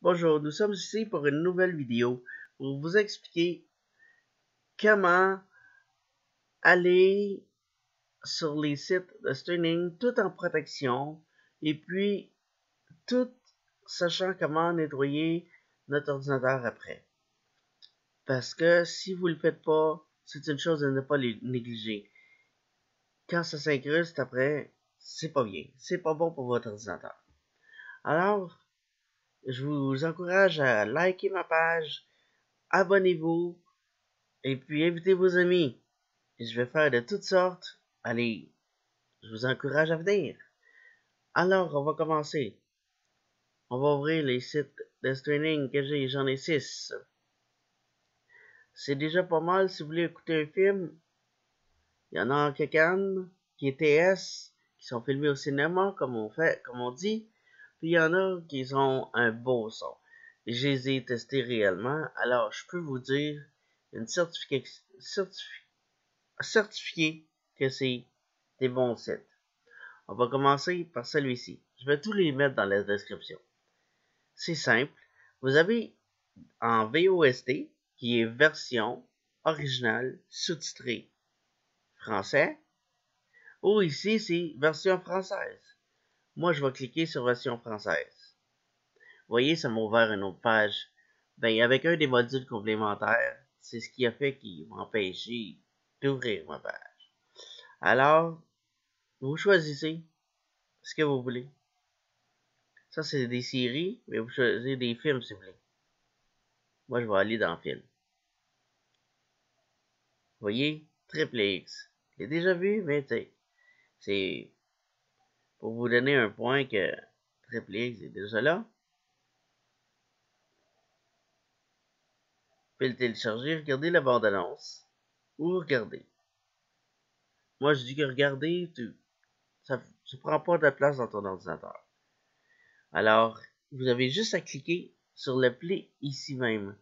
Bonjour, nous sommes ici pour une nouvelle vidéo pour vous expliquer comment aller sur les sites de streaming tout en protection et puis tout sachant comment nettoyer notre ordinateur après. Parce que si vous le faites pas, c'est une chose à ne pas négliger. Quand ça s'incruste après, c'est pas bien. C'est pas bon pour votre ordinateur. Alors, je vous encourage à liker ma page, abonnez-vous, et puis invitez vos amis. Et je vais faire de toutes sortes. Allez, je vous encourage à venir. Alors, on va commencer. On va ouvrir les sites de streaming que j'ai. J'en ai 6. C'est déjà pas mal si vous voulez écouter un film. Il y en a quelqu'un qui est TS, qui sont filmés au cinéma, comme on dit. Puis il y en a qui ont un beau son. Je les ai testés réellement. Alors, je peux vous dire une certifié que c'est des bons sites. On va commencer par celui-ci. Je vais tous les mettre dans la description. C'est simple. Vous avez en VOST, qui est version originale sous-titrée français, ou ici c'est version française. Moi, je vais cliquer sur version française. Vous voyez, ça m'a ouvert une autre page. Avec un des modules complémentaires, c'est ce qui a fait qu'il m'a empêché d'ouvrir ma page. Alors, vous choisissez ce que vous voulez. Ça, c'est des séries, mais vous choisissez des films, si vous voulez. Moi, je vais aller dans film. Vous voyez, Triple X. Je l'ai déjà vu, mais tu sais, c'est pour vous donner un point que Triple X est déjà là. Vous pouvez le télécharger, regardez la bande-annonce, ou regardez. Moi, je dis que regardez, ça ne prend pas de place dans ton ordinateur. Alors, vous avez juste à cliquer sur le play ici même.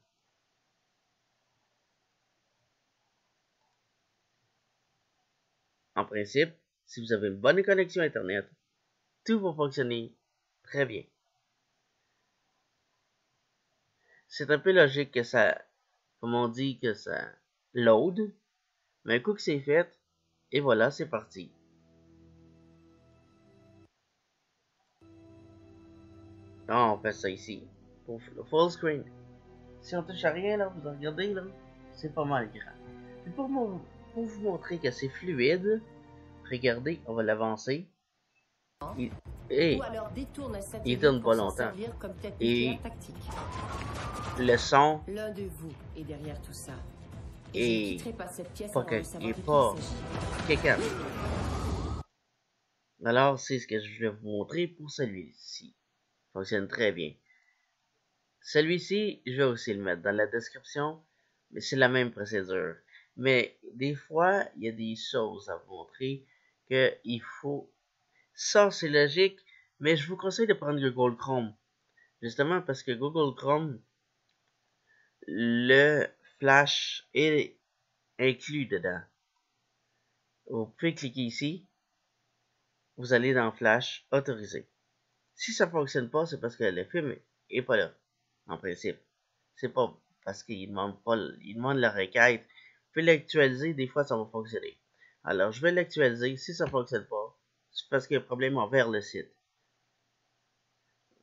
En principe, si vous avez une bonne connexion Internet, tout va fonctionner très bien. C'est un peu logique que ça, comme on dit, que ça load, mais un coup que c'est fait, et voilà, c'est parti. Là, on fait ça ici, pour le full screen. Si on touche à rien, là, vous regardez, là, c'est pas mal grand. Et pour vous montrer que c'est fluide, regardez, on va l'avancer. Il tourne pas longtemps. Et le son l'un de vous est derrière tout ça. Et je ne pas cette pièce pas quelqu'un. Alors, c'est ce que je vais vous montrer pour celui-ci. Fonctionne très bien. Celui-ci, je vais aussi le mettre dans la description, mais c'est la même procédure. Mais des fois, il y a des choses à vous montrer que il faut. Ça, c'est logique, mais je vous conseille de prendre Google Chrome. Justement parce que Google Chrome, le Flash est inclus dedans. Vous pouvez cliquer ici. Vous allez dans Flash, autoriser. Si ça fonctionne pas, c'est parce que le film est pas là, en principe. C'est pas parce qu'il demande pas, il demande la requête. Vous pouvez l'actualiser, des fois ça va fonctionner. Alors, je vais l'actualiser. Si ça fonctionne pas, c'est parce qu'il y a un problème envers le site.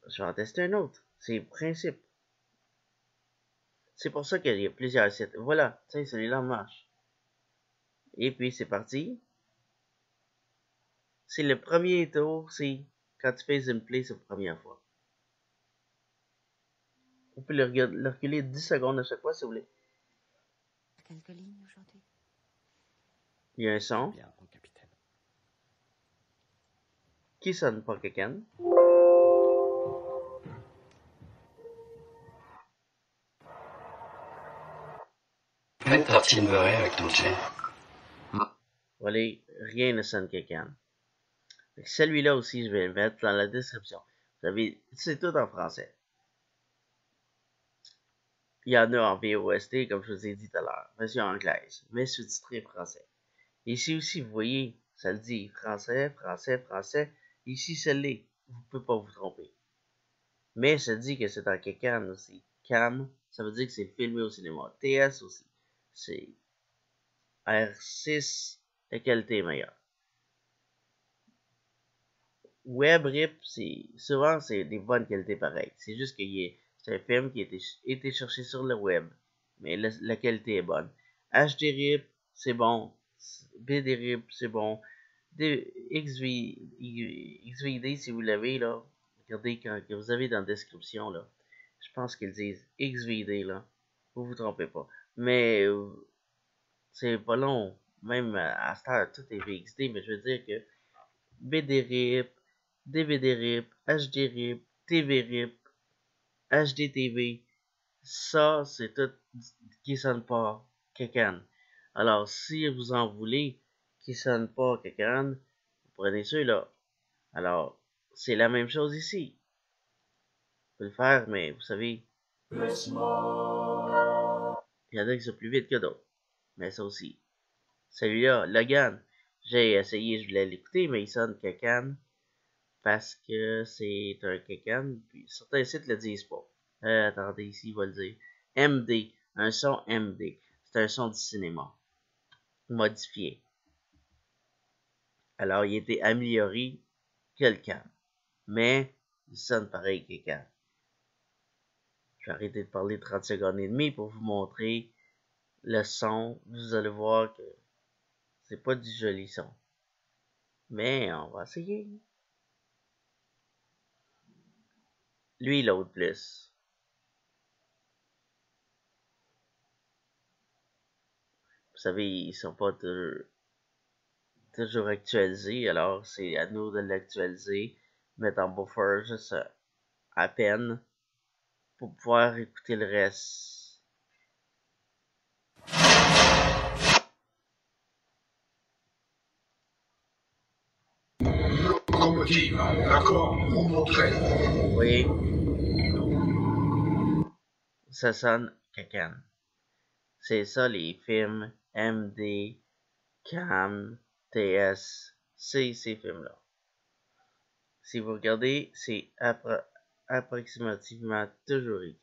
Je vais en tester un autre. C'est le principe. C'est pour ça qu'il y a plusieurs sites. Voilà, tiens, celui-là marche. Et puis, c'est parti. C'est le premier tour, c'est quand tu fais une play, c'est la première fois. Vous pouvez le reculer 10 secondes à chaque fois si vous voulez. Quelques lignes aujourd'hui. Il y a un son. Bien, mon capitaine. Qui sonne pas quelqu'un. Une tartine beurrée avec ton gin. Voilà, rien ne sonne quelqu'un. Celui-là aussi, je vais le mettre dans la description. Vous savez, c'est tout en français. Il y en a en VOST, comme je vous ai dit tout à l'heure, version anglaise, mais sous-titré français. Ici aussi, vous voyez, ça le dit français, français, français. Ici, ça l'est. Vous ne pouvez pas vous tromper. Mais ça dit que c'est en Kekan aussi. Cam, ça veut dire que c'est filmé au cinéma. TS aussi. C'est R6, la qualité est meilleure. Web RIP, souvent c'est des bonnes qualités pareilles. C'est juste que c'est un film qui a été cherché sur le web. Mais la qualité est bonne. HD RIP, c'est bon. BD RIP, c'est bon. XVD, si vous l'avez là, regardez quand vous avez dans la description là. Je pense qu'ils disent XVD là. Vous trompez pas. Mais c'est pas long. Même à cette heure, tout est VXD, mais je veux dire que BD RIP, DVD RIP, HD RIP, TV RIP, HDTV, ça c'est tout qui sonne pas Kekan. Alors si vous en voulez qui sonne pas Kekan, vous prenez ceux-là. Alors c'est la même chose ici. Vous pouvez le faire, mais vous savez, il y en a qui sont plus vite que d'autres. Mais ça aussi. Celui-là, Logan, j'ai essayé, je voulais l'écouter, mais il sonne Kekan. Parce que c'est un Kekan, puis certains sites le disent pas. Attendez, ici, il va le dire. MD, un son MD. C'est un son du cinéma. Modifié. Alors, il a été amélioré que le Can. Mais, il sonne pareil que Can. Je vais arrêter de parler 30 secondes et demie pour vous montrer le son. Vous allez voir que c'est pas du joli son. Mais, on va essayer. Lui, l'autre plus. Vous savez, ils sont pas toujours actualisés, alors c'est à nous de l'actualiser, mettre en buffer juste à peine pour pouvoir écouter le reste. Locomotive, d'accord, vous montrez. Vous voyez? Ça sonne Kekan. C'est ça les films MD, CAM, TS, c'est ces films-là. Si vous regardez, c'est approximativement toujours écrit.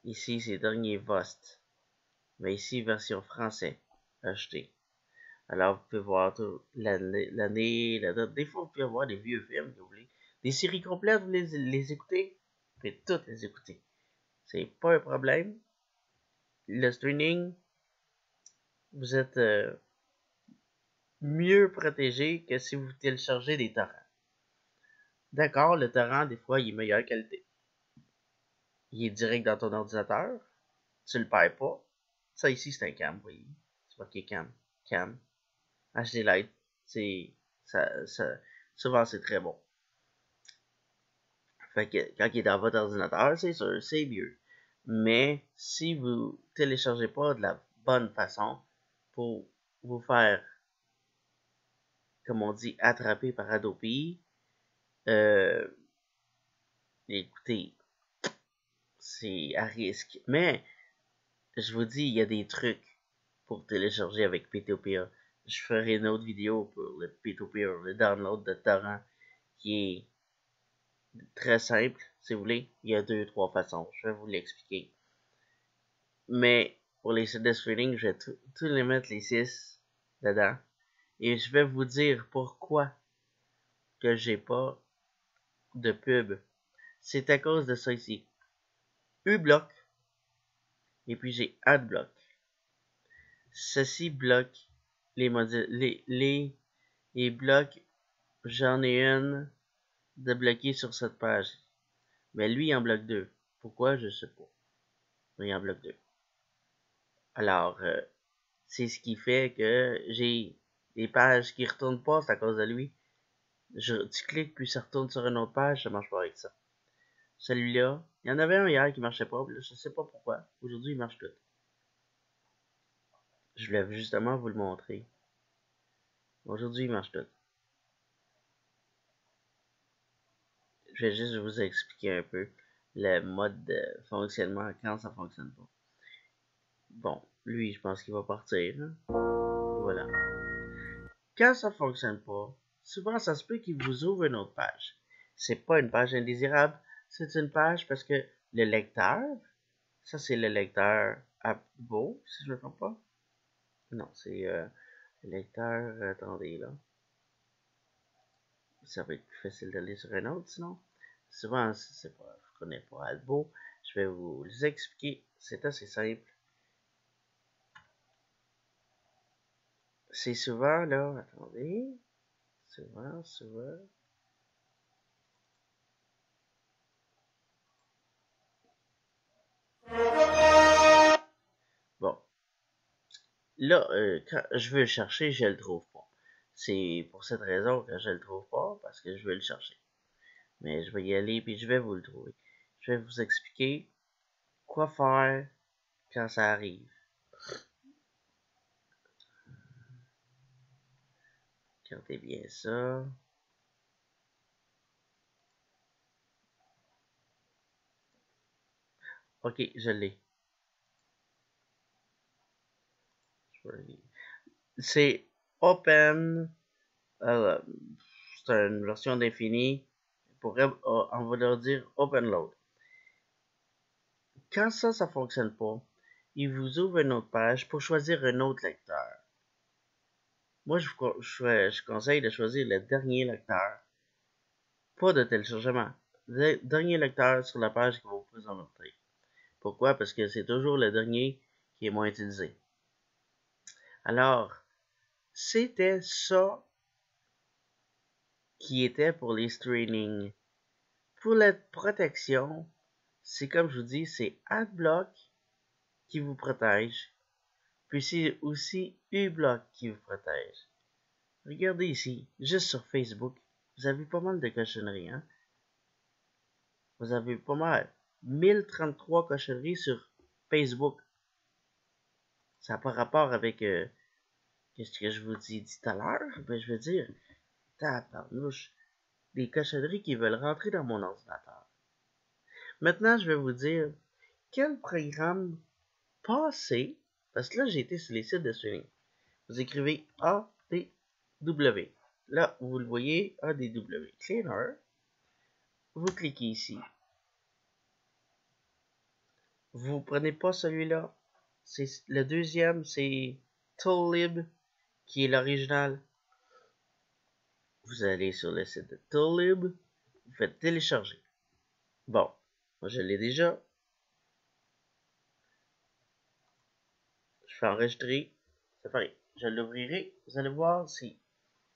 Ici, c'est dernier Vost. Mais ici, version français, acheté. Alors, vous pouvez voir l'année, la date. Des fois, vous pouvez voir des vieux films que vous voulez. Des séries complètes, vous les écoutez. Vous pouvez toutes les écouter. C'est pas un problème. Le streaming, vous êtes mieux protégé que si vous téléchargez des torrents. D'accord, le torrent, des fois, il est meilleure qualité. Il est direct dans ton ordinateur. Tu le perds pas. Ça ici, c'est un cam, vous voyez. C'est marqué cam. Cam. HD Lite. Souvent, c'est très bon. Fait que quand il est dans votre ordinateur, c'est sûr, c'est mieux. Mais si vous téléchargez pas de la bonne façon pour vous faire, comme on dit, attraper par Adobe, écoutez, c'est à risque. Mais je vous dis, il y a des trucs pour télécharger avec P2P. Je ferai une autre vidéo pour le P2P, le download de torrent, qui est très simple, si vous voulez. Il y a 2-3 façons. Je vais vous l'expliquer. Mais pour les CD streaming, je vais tous les mettre les 6 dedans. Et je vais vous dire pourquoi que j'ai pas de pub. C'est à cause de ça ici. U-block. Et puis j'ai AdBlock. Ceci bloque les blocs. J'en ai une de bloquer sur cette page. Mais lui, il en bloque 2. Pourquoi? Je sais pas. Il en bloque 2. Alors, c'est ce qui fait que j'ai des pages qui retournent pas, c'est à cause de lui. Tu cliques, puis ça retourne sur une autre page, ça marche pas avec ça. Celui-là, il y en avait un hier qui marchait pas, je sais pas pourquoi. Aujourd'hui, il marche tout. Je voulais justement vous le montrer. Aujourd'hui, il marche tout. Je vais juste vous expliquer un peu le mode de fonctionnement quand ça fonctionne pas. Bon, lui, je pense qu'il va partir. Hein? Voilà. Quand ça fonctionne pas, souvent ça se peut qu'il vous ouvre une autre page. c'est pas une page indésirable, c'est une page parce que le lecteur, ça c'est le lecteur à beau, si je me trompe pas. Non, c'est le lecteur, attendez là. Ça va être plus facile d'aller sur un autre sinon. Souvent, c'est pas, je connais pas Albo. Je vais vous expliquer. C'est assez simple. C'est souvent là, attendez. Souvent. Bon. Là, quand je veux le chercher, je le trouve pas. C'est pour cette raison que je le trouve pas, parce que je veux le chercher. Mais je vais y aller puis je vais vous le trouver. Je vais vous expliquer quoi faire quand ça arrive. Regardez bien ça. Ok, je l'ai. C'est open. Euh, c'est une version d'infini. On va leur dire open load. Quand ça fonctionne pas, il vous ouvre une autre page pour choisir un autre lecteur. Moi, je conseille de choisir le dernier lecteur. Pas de téléchargement. Le dernier lecteur sur la page qui va vous présenter. Pourquoi? Parce que c'est toujours le dernier qui est moins utilisé. Alors, c'était ça qui était pour les streamings. Pour la protection, c'est comme je vous dis, c'est AdBlock qui vous protège. Puis c'est aussi uBlock qui vous protège. Regardez ici, juste sur Facebook, vous avez pas mal de cochonneries, hein? Vous avez pas mal. 1033 cochonneries sur Facebook. Ça n'a pas rapport avec qu'est-ce que je vous dis tout à l'heure. Ben, je veux dire, tabarnouche, des cochonneries qui veulent rentrer dans mon ordinateur. Maintenant, je vais vous dire quel programme passer, parce que là, j'ai été sur les sites de streaming. Vous écrivez ADW. Là, vous le voyez, ADW. Cleaner. Vous cliquez ici. Vous prenez pas celui-là. C'est le deuxième, c'est Tollib, qui est l'original. Vous allez sur le site de Tollib. Vous faites télécharger. Bon, moi je l'ai déjà. Je fais enregistrer. C'est pareil. Je l'ouvrirai. Vous allez voir, c'est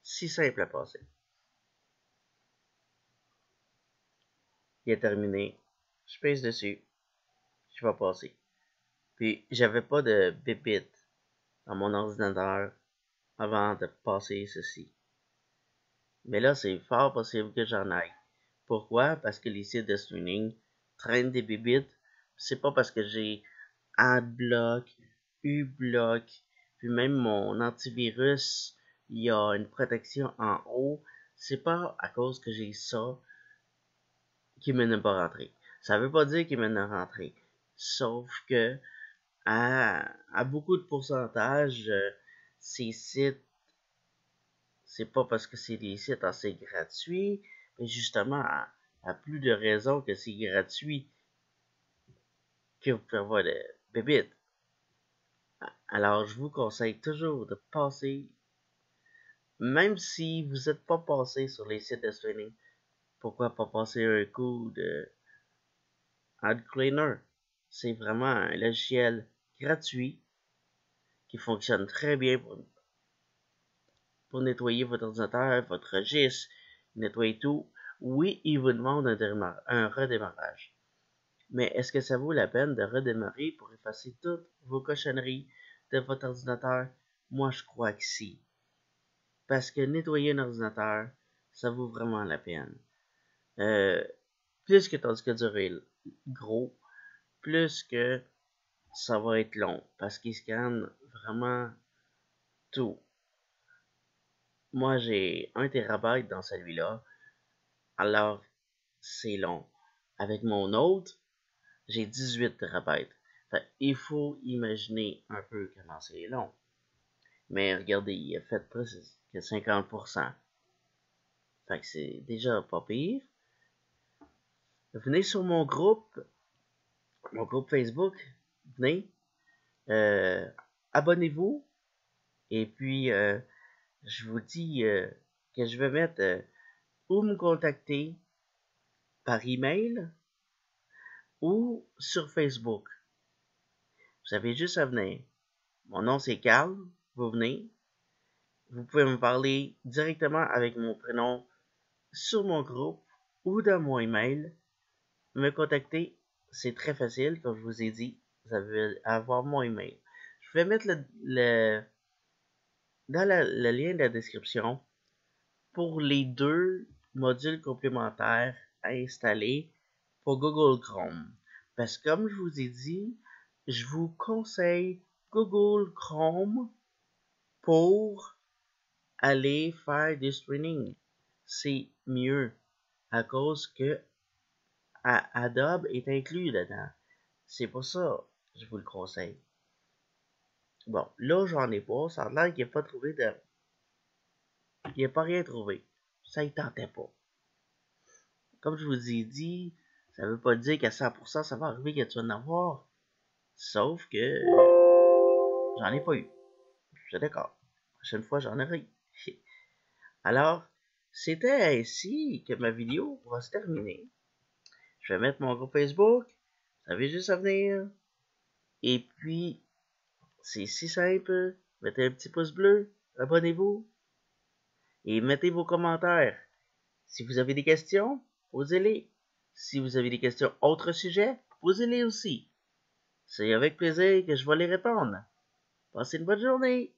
si simple à passer. Il est terminé. Je pèse dessus. Je vais passer. Puis, j'avais pas de bip dans mon ordinateur avant de passer ceci. Mais là, c'est fort possible que j'en aille. Pourquoi? Parce que les sites de streaming traînent des bibites. C'est pas parce que j'ai AdBlock, uBlock, puis même mon antivirus, il y a une protection en haut. C'est pas à cause que j'ai ça qui ne pas rentrer. Ça veut pas dire qu'il mène à rentrer. Sauf que à beaucoup de pourcentage, ces sites, c'est pas parce que c'est des sites assez gratuits, mais justement à plus de raisons que c'est gratuit que vous pouvez avoir de bébites. Alors je vous conseille toujours de passer, même si vous n'êtes pas passé sur les sites de streaming, pourquoi pas passer un coup de AdCleaner. C'est vraiment un logiciel gratuit qui fonctionne très bien pour nettoyer votre ordinateur, votre registre, nettoyer tout. Oui, il vous demande un redémarrage. Mais est-ce que ça vaut la peine de redémarrer pour effacer toutes vos cochonneries de votre ordinateur? Moi, je crois que si. Parce que nettoyer un ordinateur, ça vaut vraiment la peine. Plus que ton disque dur est gros, plus que ça va être long. Parce qu'il scanne vraiment tout. Moi, j'ai 1 TB dans celui-là. Alors, c'est long. Avec mon autre, j'ai 18 TB. Il faut imaginer un peu comment c'est long. Mais regardez, il a fait presque 50%. Fait que c'est déjà pas pire. venez sur mon groupe Facebook, venez, abonnez-vous, et puis je vous dis que je vais mettre où me contacter par email ou sur Facebook. Vous avez juste à venir. Mon nom c'est Carl, vous venez. Vous pouvez me parler directement avec mon prénom sur mon groupe ou dans mon email. Me contacter, c'est très facile, comme je vous ai dit. Vous allez avoir mon email. Je vais mettre le lien de la description pour les 2 modules complémentaires à installer pour Google Chrome. Parce que comme je vous ai dit, je vous conseille Google Chrome pour aller faire du streaming. C'est mieux à cause que Adobe est inclus dedans. C'est pour ça que je vous le conseille. Bon, là j'en ai pas. Ça a l'air qu'il n'a pas trouvé de... Il n'a pas rien trouvé. Ça il tentait pas. Comme je vous ai dit, ça veut pas dire qu'à 100% ça va arriver que tu vas en avoir. Sauf que j'en ai pas eu. Je suis d'accord. La prochaine fois, j'en aurai. Alors, c'était ainsi que ma vidéo va se terminer. Je vais mettre mon groupe Facebook. Vous avez juste à venir. Et puis, c'est si simple. Mettez un petit pouce bleu. Abonnez-vous. Et mettez vos commentaires. Si vous avez des questions, posez-les. Si vous avez des questions autres sujets, posez-les aussi. C'est avec plaisir que je vais les répondre. Passez une bonne journée.